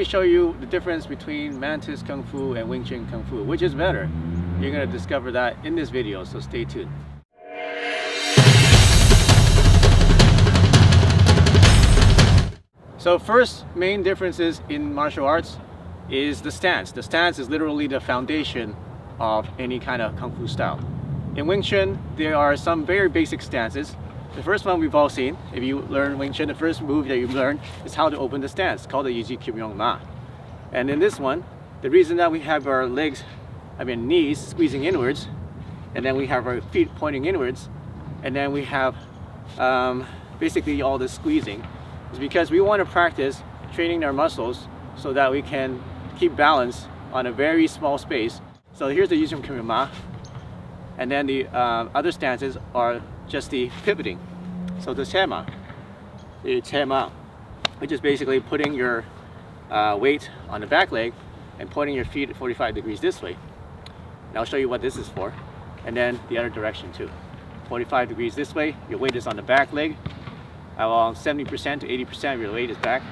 me show you the difference between Mantis Kung Fu and Wing Chun Kung Fu. Which is better? You're going to discover that in this video, so stay tuned. So first main differences in martial arts is the stance. The stance is literally the foundation of any kind of Kung Fu style. In Wing Chun, there are some very basic stances. The first one we've all seen. If you learn Wing Chun, the first move that you learn is how to open the stance, called the Yiji Kyumyong Ma. And in this one, the reason that we have our legs, knees squeezing inwards, and then we have our feet pointing inwards, and then we have basically all this squeezing, is because we want to practice training our muscles so that we can keep balance on a very small space. So here's the Yiji Kyumyong Ma, and then the other stances are just the pivoting. So the Chema, which is basically putting your weight on the back leg and pointing your feet at 45 degrees this way. And I'll show you what this is for. And then the other direction too. 45 degrees this way, your weight is on the back leg. Around 70% to 80% of your weight is back.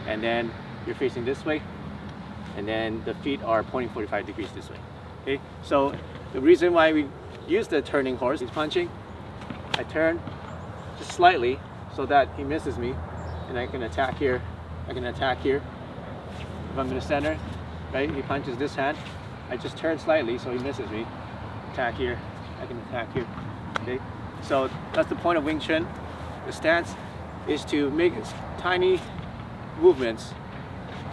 And then you're facing this way. And then the feet are pointing 45 degrees this way. Okay, so the reason why we use the turning horse is punching. I turn just slightly so that he misses me, and I can attack here. I can attack here. If I'm in the center, right? He punches this hand. I just turn slightly so he misses me. Attack here. I can attack here. Okay. So that's the point of Wing Chun. The stance is to make tiny movements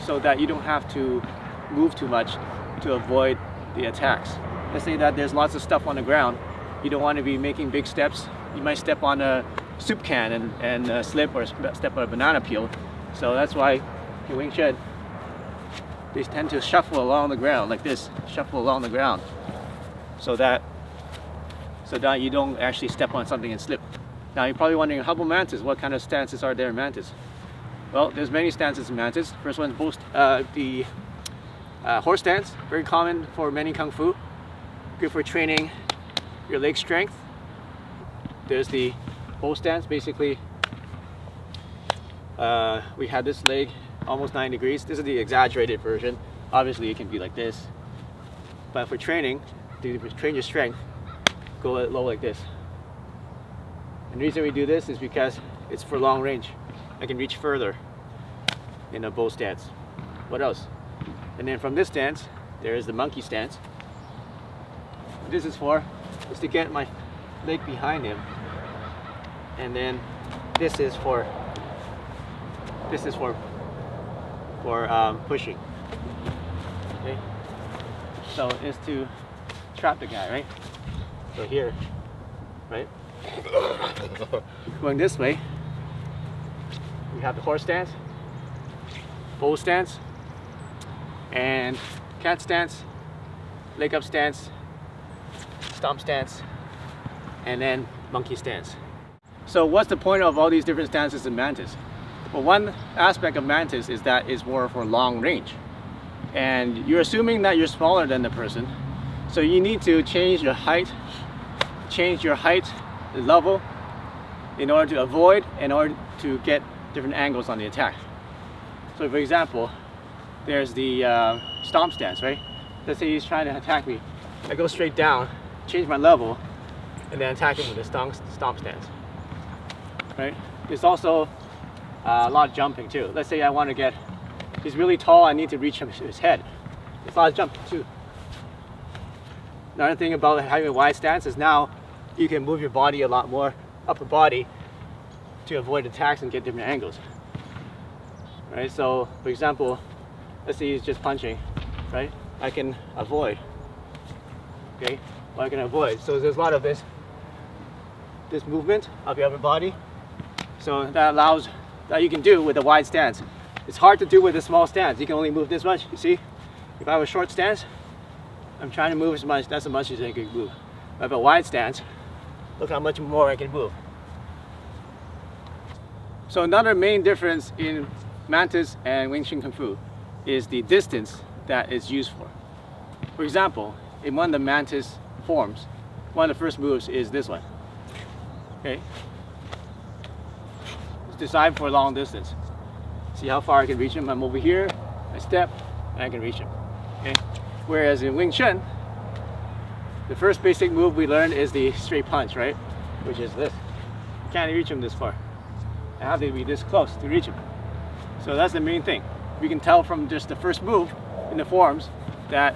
so that you don't have to move too much to avoid the attacks. Let's say that there's lots of stuff on the ground. You don't want to be making big steps. You might step on a soup can and slip, or step on a banana peel. So that's why in Wing Chun, they tend to shuffle along the ground like this, shuffle along the ground, so that you don't actually step on something and slip. Now you're probably wondering, how about Mantis? What kind of stances are there in Mantis? Well, there's many stances in Mantis. First one is the horse stance, very common for many Kung Fu, good for training your leg strength. There's the bow stance. Basically, we have this leg almost 9 degrees. This is the exaggerated version. Obviously, it can be like this. But for training, to train your strength, go low like this. And the reason we do this is because it's for long range. I can reach further in a bow stance. What else? And then from this stance, there is the monkey stance. What this is to get my leg behind him, and then this is for pushing. Okay, so it's to trap the guy, right? So here, right? Going this way, we have the horse stance, bow stance, and cat stance, leg up stance, stomp stance, and then monkey stance. So what's the point of all these different stances in Mantis? Well, one aspect of Mantis is that it's more for long range. And you're assuming that you're smaller than the person. So you need to change your height level in order to avoid, in order to get different angles on the attack. So for example, there's the stomp stance, right? Let's say he's trying to attack me. I go straight down, change my level, and then attack him with a stomp stance, right? There's also a lot of jumping too. Let's say I want to get, he's really tall, I need to reach his head. There's a lot of jumping too. Another thing about having a wide stance is now you can move your body a lot more, upper body, to avoid attacks and get different angles. Right? So, for example, let's say he's just punching, right? I can avoid. Okay? Well, I can avoid. So there's a lot of this movement of your upper body. So that you can do with a wide stance. It's hard to do with a small stance. You can only move this much. You see? If I have a short stance, I'm trying to move as much. That's as much as I can move. If I have a wide stance, look how much more I can move. So another main difference in Mantis and Wing Chun Kung Fu is the distance that is used for. For example, in one of the Mantis forms, one of the first moves is this one. Okay? It's designed for a long distance. See how far I can reach him? I'm over here, I step, and I can reach him. Okay? Whereas in Wing Chun, the first basic move we learned is the straight punch, right? Which is this. You can't reach him this far. I have to be this close to reach him. So that's the main thing. We can tell from just the first move in the forms that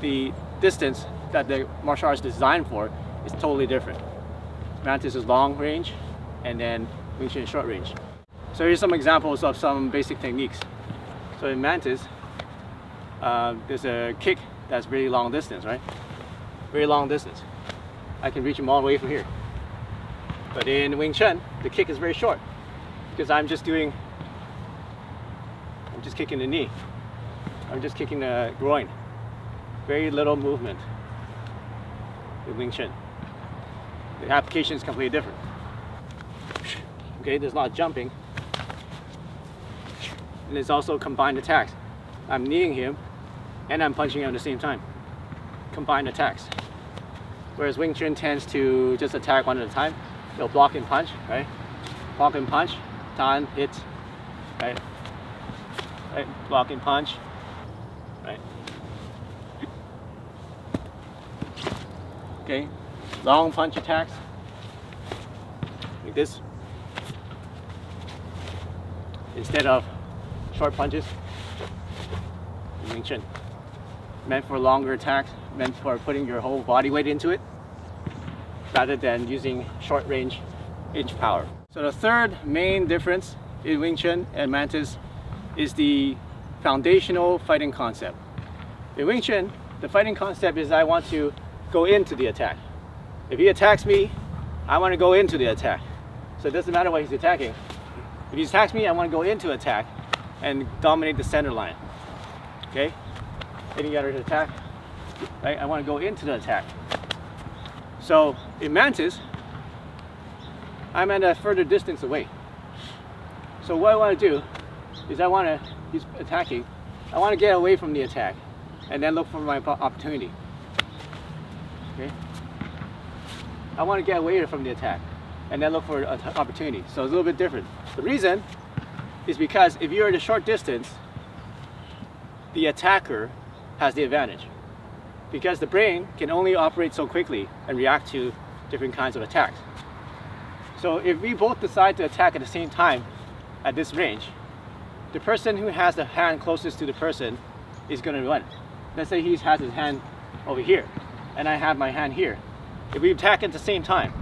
the distance that the martial arts is designed for is totally different. Mantis is long range, and then Wing Chun is short range. So here's some examples of some basic techniques. So in Mantis, there's a kick that's really long distance, right? Very long distance. I can reach him all the way from here. But in Wing Chun, the kick is very short because I'm just kicking the knee. I'm just kicking the groin. Very little movement in Wing Chun. The application is completely different. Okay, there's not jumping. And there's also combined attacks. I'm kneeing him and I'm punching him at the same time. Combined attacks. Whereas Wing Chun tends to just attack one at a time. They'll block and punch, right? Block and punch, tan, hit, right? Right? Block and punch, right? Okay, long punch attacks, like this. Instead of short punches, Wing Chun. Meant for longer attacks, meant for putting your whole body weight into it, rather than using short range inch power. So the third main difference in Wing Chun and Mantis is the foundational fighting concept. In Wing Chun, the fighting concept is I want to go into the attack. If he attacks me, I want to go into the attack. So it doesn't matter what he's attacking. If he attacks me, I want to go into attack and dominate the center line. Okay? Any other attack, right? I want to go into the attack. So in Mantis, I'm at a further distance away. So what I want to do is he's attacking, I want to get away from the attack and then look for my opportunity. Okay? I want to get away from the attack and then look for an opportunity. So it's a little bit different. The reason is because if you're at a short distance, the attacker has the advantage, because the brain can only operate so quickly and react to different kinds of attacks. So if we both decide to attack at the same time at this range, the person who has the hand closest to the person is going to run. Let's say he has his hand over here and I have my hand here. If we attack at the same time,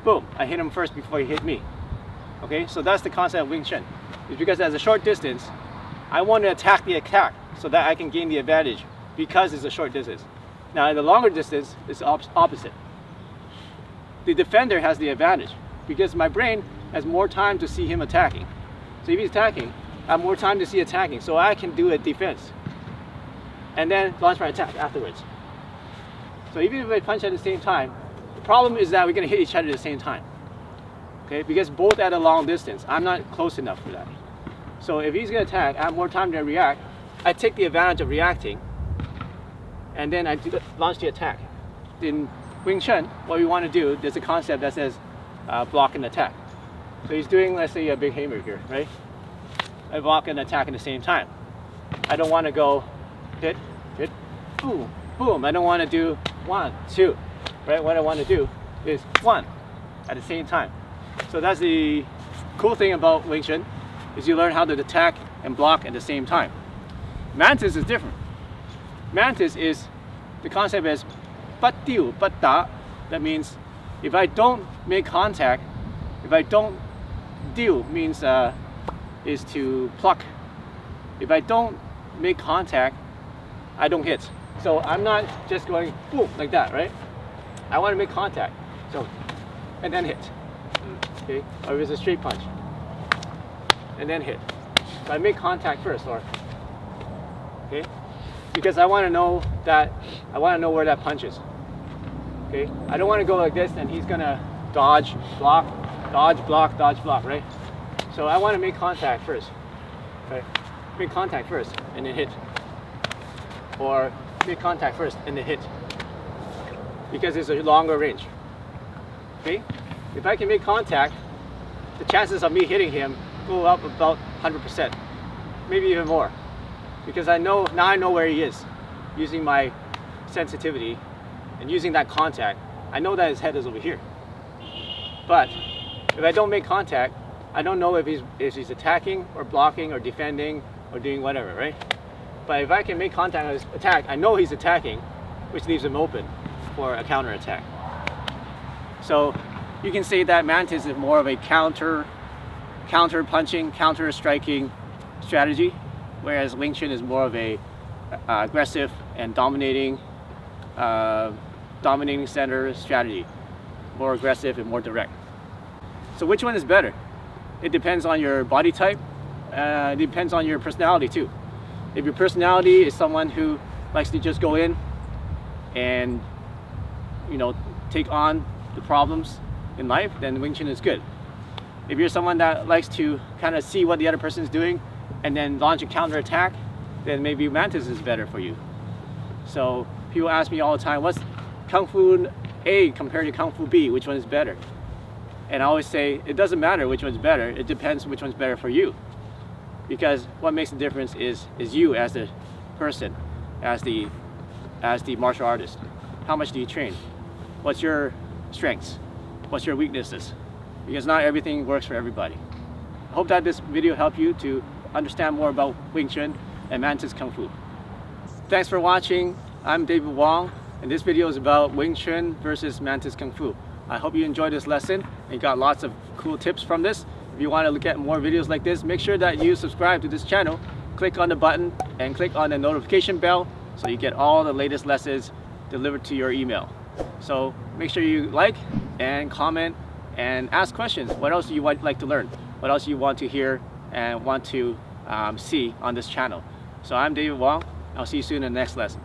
boom, I hit him first before he hit me. Okay, so that's the concept of Wing Chun. It's because at a short distance, I want to attack the attack so that I can gain the advantage because it's a short distance. Now at the longer distance, it's opposite. The defender has the advantage because my brain has more time to see him attacking. So if he's attacking, I have more time to see attacking, so I can do a defense and then launch my attack afterwards. So even if I punch at the same time, the problem is that we're going to hit each other at the same time. Okay, because both at a long distance, I'm not close enough for that. So if he's going to attack, I have more time to react. I take the advantage of reacting, and then I launch the attack. In Wing Chun, what we want to do, there's a concept that says block and attack. So he's doing, let's say, a big hammer here, right? I block and attack at the same time. I don't want to go hit, hit, boom, boom. I don't want to do 1, 2, right? What I want to do is 1 at the same time. So that's the cool thing about Wing Chun, is you learn how to attack and block at the same time. Mantis is different. Mantis is, the concept is pat tiu, pat da. That means if I don't make contact, if I don't deal means is to pluck. If I don't make contact, I don't hit. So I'm not just going boom like that, right? I want to make contact. So, and then hit. Okay? Or if it's a straight punch. And then hit. So I make contact first, or okay? Because I want to know where that punch is. Okay? I don't want to go like this and he's gonna dodge, block, right? So I want to make contact first. Okay? Make contact first and then hit. Or make contact first and then hit. Because it's a longer range. Okay? If I can make contact, the chances of me hitting him go up about 100%, maybe even more. because I know where he is using my sensitivity and using that contact. I know that his head is over here. But if I don't make contact, I don't know if he's attacking or blocking or defending or doing whatever, right? But if I can make contact with his attack, I know he's attacking, which leaves him open for a counter attack. So you can say that Mantis is more of a counter punching, counter striking strategy, whereas Wing Chun is more of a aggressive and dominating center strategy, more aggressive and more direct. So which one is better? It depends on your body type. It depends on your personality too. If your personality is someone who likes to just go in and, you know, take on the problems in life, then Wing Chun is good. If you're someone that likes to kind of see what the other person is doing and then launch a counter attack, then maybe Mantis is better for you. So people ask me all the time, what's Kung Fu A compared to Kung Fu B? Which one is better? And I always say, it doesn't matter which one's better. It depends which one's better for you. Because what makes the difference is you as the person, as the martial artist. How much do you train? What's your strengths? What's your weaknesses? Because not everything works for everybody. I hope that this video helped you to understand more about Wing Chun and Mantis Kung Fu. Thanks for watching. I'm David Wong, and this video is about Wing Chun versus Mantis Kung Fu. I hope you enjoyed this lesson and got lots of cool tips from this. If you want to look at more videos like this, make sure that you subscribe to this channel. Click on the button and click on the notification bell so you get all the latest lessons delivered to your email. So make sure you like and comment and ask questions. What else do you like to learn? What else do you want to hear and want to see on this channel? So I'm David Wong. I'll see you soon in the next lesson.